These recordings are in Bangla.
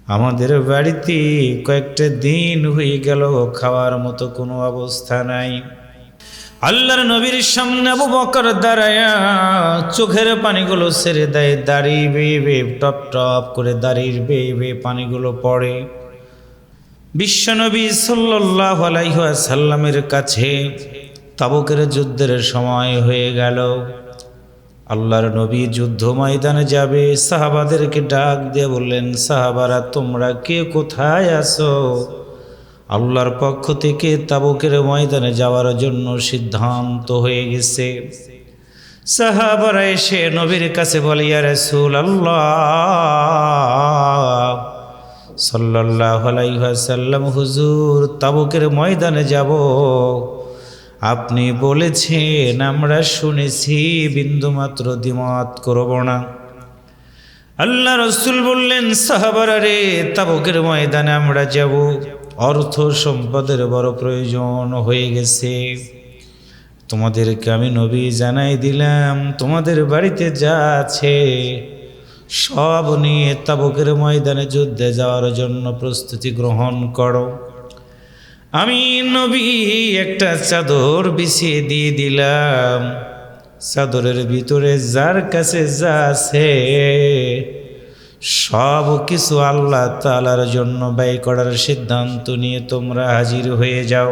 আমাদের বাড়িতে কয়েকটা দিন হয়ে গেল খাওয়ার মতো কোনো অবস্থা নাই। আল্লাহর নবীর সামনে আবু বকর দাঁড়ায়া চোখের পানিগুলো ছেড়ে দেয়, দাড়ি বেয়ে বেয়ে টপ টপ করে দাড়ির বেয়ে বেয়ে পানিগুলো পড়ে। বিশ্বনবী সাল্লাল্লাহু আলাইহি ওয়াসাল্লামের কাছে তাবুকের যুদ্ধের সময় হয়ে গেল। আল্লাহর নবী যুদ্ধ ময়দানে যাবে, সাহাবাদেরকে ডাক দিয়ে বললেন, সাহাবারা তোমরা কে কোথায় আছো? আল্লাহর পক্ষ থেকে তাবুকের ময়দানে যাওয়ার জন্য সিদ্ধান্ত হয়ে গেছে। সাহাবারা এসে নবীর কাছে বলে, ইয়া রাসূলুল্লাহ সাল্লাল্লাহু আলাইহি ওয়াসাল্লাম, হুজুর তাবুকের ময়দানে যাব, আপনি বলেছেন, আমরা শুনেছি, বিন্দুমাত্র দ্বিমত করব না। আল্লাহ রাসূল বললেন, সাহাবারা রে, তাবুকের ময়দানে আমরা যাব, অর্থ সম্পদের বড় প্রয়োজন হয়ে গেছে। তোমাদেরকে আমি নবী জানাই দিলাম, তোমাদের বাড়িতে যা আছে সব নিয়ে তাবুকের ময়দানে যুদ্ধে যাওয়ার জন্য প্রস্তুতি গ্রহণ করো। আমি নবী একটা চাদর বিছিয়ে দিয়ে দিলাম, চাদরের ভিতরে যার কাছে যা আছে সব কিছু আল্লাহ তাআলার জন্য ব্যয় করার সিদ্ধান্ত নিয়ে তোমরা হাজির হয়ে যাও।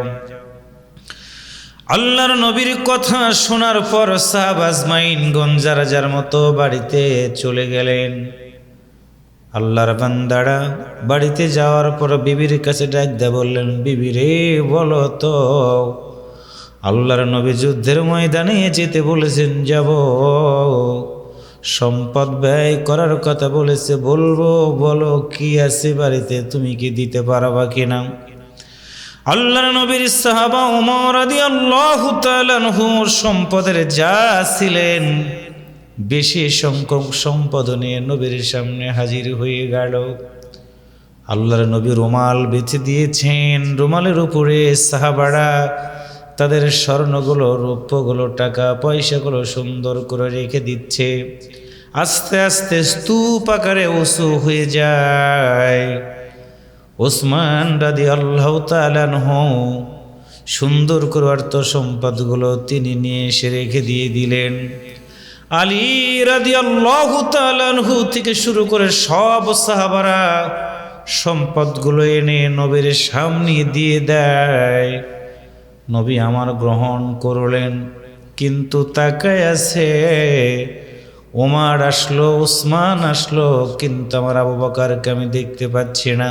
আল্লাহর নবীর কথা শোনার পর সাহাবা আজমাইনগণ যার যার মতো বাড়িতে চলে গেলেন। আল্লাহর বান্দারা বাড়িতে যাওয়ার পর বিবির কাছে ডাক দিয়ে বললেন, বিবি রে, বলো তো আল্লাহর নবী যুদ্ধের ময়দানে যেতে বলেছেন, যাব, সম্পদ ব্যয় করার কথা বলেছে, বলবো, বলো কি আছে বাড়িতে, তুমি কি দিতে পারবা কিনা? আল্লাহর নবীর সাহাবা ওমর রাদিয়াল্লাহু তাআলা আনহু সম্পদের যা ছিলেন বেশি সংখ্যক সম্পদ নিয়ে নবীর সামনে হাজির হয়ে গেল। আল্লাহর নবী রুমাল বেঁধে দিয়েছেন, রুমালের উপরে সাহাবারা তাদের স্বর্ণগুলো, রৌপ্যগুলো, টাকা পয়সাগুলো সুন্দর করে রেখে দিচ্ছে। আস্তে আস্তে স্তূপ আকারে উঁচু হয়ে যায়। ওসমান রাদিয়াল্লাহু তাআলা আনহু সুন্দর করে অর্থ সম্পদগুলো তিনি নিয়ে এসে রেখে দিয়ে দিলেন। আলী রাদিয়াল্লাহু তাআলা আনহু থেকে শুরু করে সব সাহাবারা সম্পদগুলো এনে নবীর সামনে দিয়ে দেয়। নবী আমার গ্রহণ করলেন, কিন্তু তাকায় আছে, ওমর আসলো, ওসমান আসলো, কিন্তু আমার আবু বকরকে আমি দেখতে পাচ্ছি না।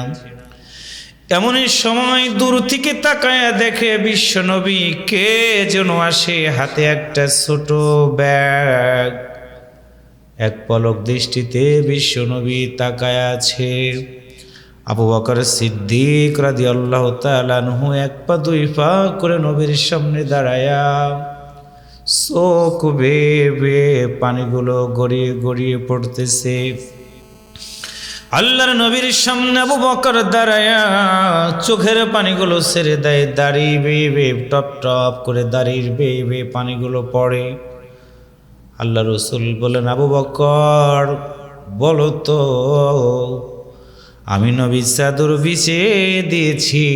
এমনই সময় দূর থেকে তাকায় দেখে বিশ্বনবী কে যেন আসে, হাতে একটা ছোট ব্যাগ। এক পলক দৃষ্টিতে বিশ্বনবী তাকায় আছে। আবু বকর সিদ্দিক রাদিয়াল্লাহু তাআলা আনহু এক পা দুই পা করে নবীর সামনে দাঁড়ায়া চোখ বেয়ে বেয়ে পানিগুলো গড়িয়ে গড়িয়ে পড়তেছে। আল্লাহর নবীর সামনে আবু বকর দাঁড়ায়া চোখের পানিগুলো ছেড়ে দেয়, দাড়ি বেয়ে বেয়ে টপ টপ করে দাড়ির বেয়ে বেয়ে পানিগুলো পড়ে। আল্লাহ রাসূল বলেন, আবু বকর বলো তো, আমি নবী চাদর বিছিয়ে দিয়েছি,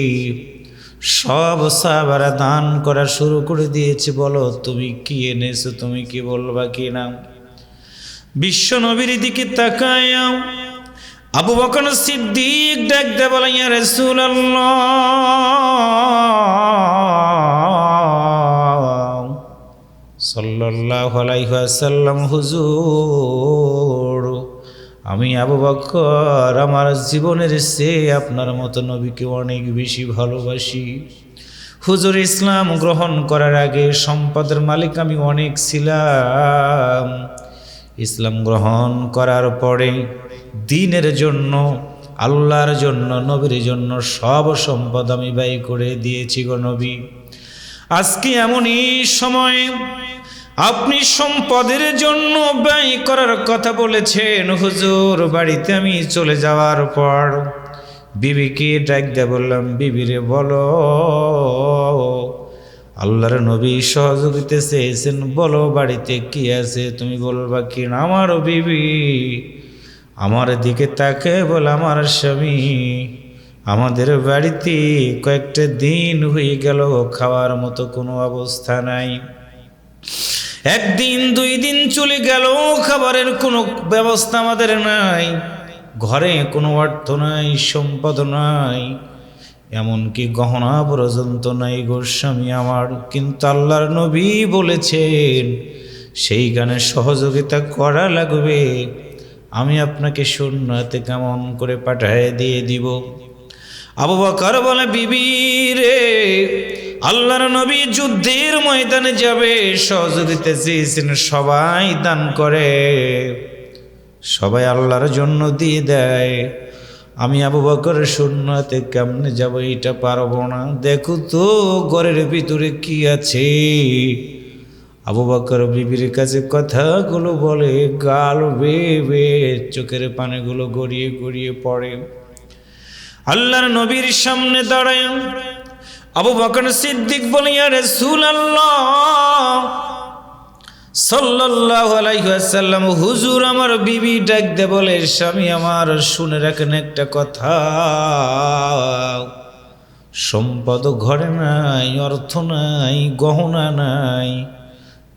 সব সাহাবারা দান করা শুরু করে দিয়েছে, বলো তুমি কি এনেছো, তুমি কি বলবা কি না? বিশ্ব নবীর দিকে তাকায়া আবু বকর সিদ্দিক ডাক দিয়ে বলেন, ইয়া রাসূলুল্লাহ সাল্লাল্লাহু আলাইহি ওয়াসাল্লাম, হুজুর আমি আবু বকর আমার জীবনের চেয়ে আপনার মতো নবীকে অনেক বেশি ভালোবাসি। হুজুর ইসলাম গ্রহণ করার আগে সম্পদের মালিক আমি অনেক ছিলাম, ইসলাম গ্রহণ করার পরে দ্বীনের জন্য, আল্লাহর জন্য, নবীর জন্য সব সম্পদ আমি ব্যয় করে দিয়েছি গো নবী। আজকে এমনই সময় আপনি সম্পদের জন্য ব্যয় করার কথা বলেছেন। হুজুর বাড়িতে আমি চলে যাওয়ার পর বিবিকে ডাক দিয়ে বললাম, বিবিরে বলো আল্লাহর নবী সহযোগিতা চেয়েছেন, বলো বাড়িতে কি আছে, তুমি বলবা কি না? আমার বিবি আমার দিকে তাকে বলে, আমার স্বামী, আমাদের বাড়িতে কয়েকটা দিন হয়ে গেল খাওয়ার মতো কোনো অবস্থা নাই, একদিন 2 দিন চলে গেল, খাবারের কোনো ব্যবস্থা আমাদের নাই, ঘরে কোনো অর্থ নাই, সম্পদ নাই, এমনকি গহনা পর্যন্ত নাই গো স্বামী আমার। কিন্তু আল্লাহর নবী বলেছেন সেইখানে সহযোগিতা করা লাগবে, আমি আপনাকে শূন্যতে কেমন করে পাঠায় দিয়ে দিব। আবু বকর বলে, বিবি রে, আল্লাহর নবী যুদ্ধের ময়দানে যাবে, সহযোগিতা চেয়েছেন, সবাই দান করে, সবাই আল্লাহর জন্য দিয়ে দেয়, আমি আবু বকর শূন্যতে কেমনে যাব, এটা পারবো না, দেখো তো ঘরের ভিতরে কি আছে। আবু বকর বিবির কাছে কথাগুলো বলে, গাল বেয়ে চোখের পানিগুলো গড়িয়ে গড়িয়ে পড়ে। আল্লাহর নবীর সামনে দাঁড়ায় আবু বকর সিদ্দিক বলে, ইয়া রাসূলুল্লাহ সাল্লাল্লাহু আলাইহি ওয়াসাল্লাম, হুজুর আমার বিবি ডাক দে বলে, স্বামী আমার শুনে রাখেন একটা কথা, সম্পদ ঘরে নাই, অর্থ নাই, গহনা নাই,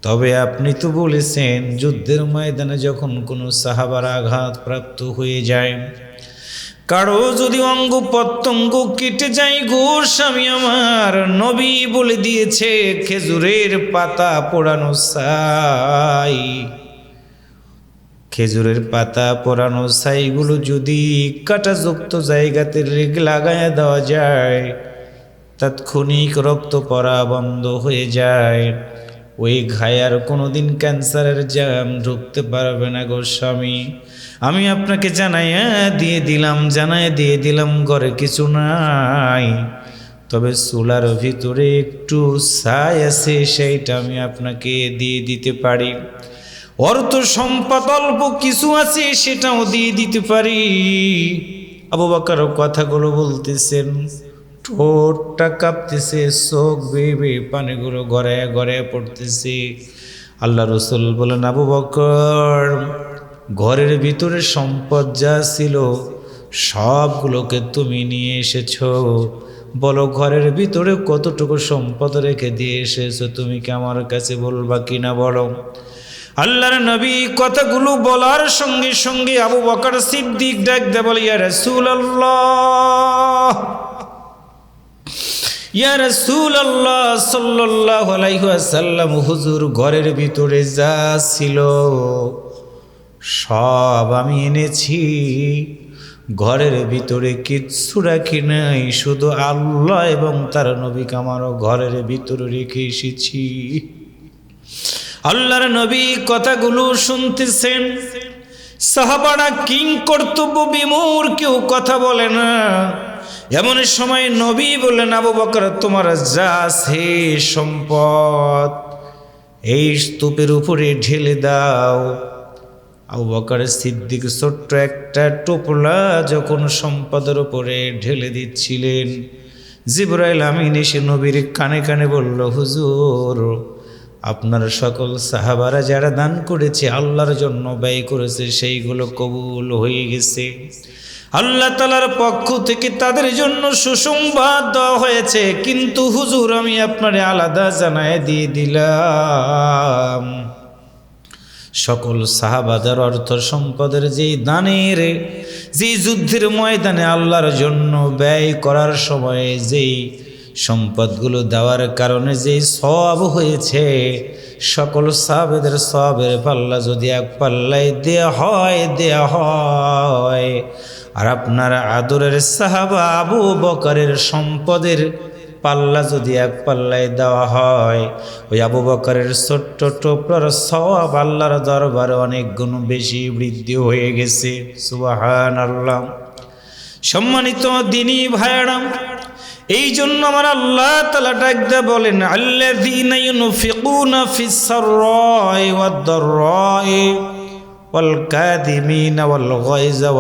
তবে আপনি তো বলেছেন যুদ্ধের ময়দানে যখন কোনো সাহাবার আঘাত প্রাপ্ত হয়ে যায়, কারো যদি অঙ্গ প্রত্যঙ্গ কেটে যায় গো স্বামী আমার, নবী বলে দিয়েছে খেজুরের পাতা পোড়ানো ছাই, খেজুরের পাতা পোড়ানো ছাইগুলো যদি কাঁটাযুক্ত জায়গাতে লাগায় দেওয়া যায়, তাৎক্ষণিক রক্ত পড়া বন্ধ হয়ে যায়, ওই ঘায়ে আর কোনোদিন ক্যান্সারের জাম ঢুকতে পারবে না গো স্বামী। আমি আপনাকে জানাইয়া দিয়ে দিলাম ঘরে কিছু নাই, তবে চুলার ভিতরে একটু ছাই আছে, সেইটা আমি আপনাকে দিয়ে দিতে পারি, অর্থ সম্পদ অল্প কিছু আছে, সেটাও দিয়ে দিতে পারি। আবু বকর কথাগুলো বলতেছেন, ঠোঁটটা কাঁপতেছে, চোখ বেয়ে পানিগুলো গড়ায় গড়ায় পড়তেছে। আল্লাহ রসুল বলেন, আবু বকর, ঘরের ভিতরে সম্পদ যা ছিল সবগুলোকে তুমি নিয়ে এসেছো, বলো ঘরের ভিতরে কতটুকু সম্পদ রেখে দিয়ে এসেছো, তুমি কি আমার কাছে বলবা কিনা বলো। আল্লাহর নবী কথাগুলো বলার সঙ্গে সঙ্গে আবু বকর সিদ্দিক ডাক দে বলে, ইয়া রাসূলুল্লাহ, ইয়া রাসূলুল্লাহ সাল্লাল্লাহু আলাইহি ওয়াসাল্লাম, হুজুর ঘরের ভিতরে যা ছিল সব আমি এনেছি, ঘরের ভিতরে কিচ্ছু রাখি নাই, শুধু আল্লাহ এবং তার নবীকে আমারও ঘরের ভিতরে রেখে এসেছি। আল্লাহর নবী কথাগুলো শুনতেছেন, সাহাবারা কিং কর্তব্য বিমূঢ়, কেউ কথা বলে না। এমন সময় নবী বললেন, আবু বকর, তোমার যা আছে সম্পদ এই স্তূপের উপরে ঢেলে দাও। আবু বকর সিদ্দিক ছোট্ট একটা টোপলা যখন সম্পদের উপরে ঢেলে দিচ্ছিলেন, জিবরাইল আমিন এসে নবীর কানে কানে বলল, হুজুর, আপনার সকল সাহাবারা যারা দান করেছে, আল্লাহর জন্য ব্যয় করেছে, সেইগুলো কবুল হয়ে গেছে, আল্লাহ তাআলার পক্ষ থেকে তাদের জন্য সুসংবাদ দেওয়া হয়েছে। কিন্তু হুজুর, আমি আপনারে আলাদা জানায় দিয়ে দিলাম, সকল সাহাবাদের অর্থ সম্পদের যেই দানের, যেই যুদ্ধের ময়দানে আল্লাহর জন্য ব্যয় করার সময় যেই সম্পদগুলো দেওয়ার কারণে যেই সওয়াব হয়েছে, সকল সাহাবাদের সওয়াবের পাল্লা যদি এক পাল্লায় দেয়া হয়, আর আপনার আদরের সাহাবা আবু বকরের সম্পদের পাল্লা যদি এক পাল্লায় দেওয়া হয়, ওই আবু বকরের ছোট্ট টোপলার সওয়াব আল্লাহর দরবারে অনেক গুণ বেশি বৃদ্ধি হয়ে গেছে। সুবহানাল্লাহ। সম্মানিত দ্বীনি ভাইরা, এই জন্য আমার আল্লাহ তাআলা ডাক দিয়ে বলেন, আল্লাযীনা ইউনফিকুনা ফিস সাররাই ওয়াদ দাররাই ওয়াল কাযিমিনা ওয়াল গায়যা